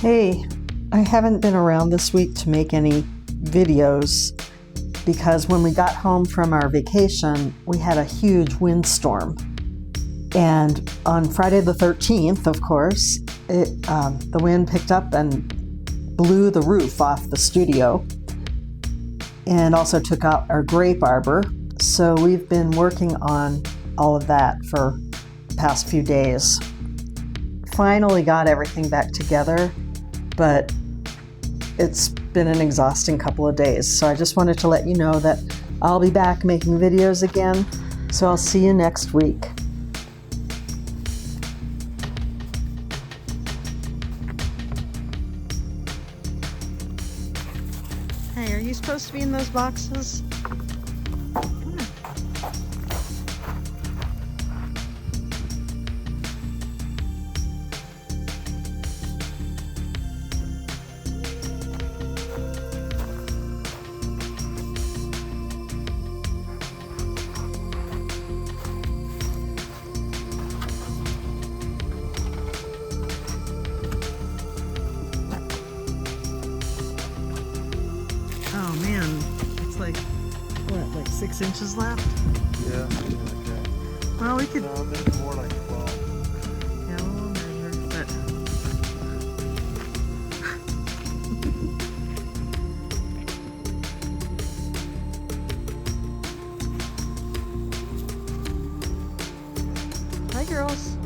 Hey, I haven't been around this week to make any videos because when we got home from our vacation, we had a huge windstorm. And on Friday the 13th, of course, the wind picked up and blew the roof off the studio and also took out our grape arbor. So we've been working on all of that for the past few days. Finally got everything back together, but it's been an exhausting couple of days. So I just wanted to let you know that I'll be back making videos again. So I'll see you next week. Hey, are you supposed to be in those boxes? Oh man, it's like, what, like 6 inches left? Yeah, something like that. Well, we could... No, maybe more like 12. Yeah, we'll measure, but... Hi, girls.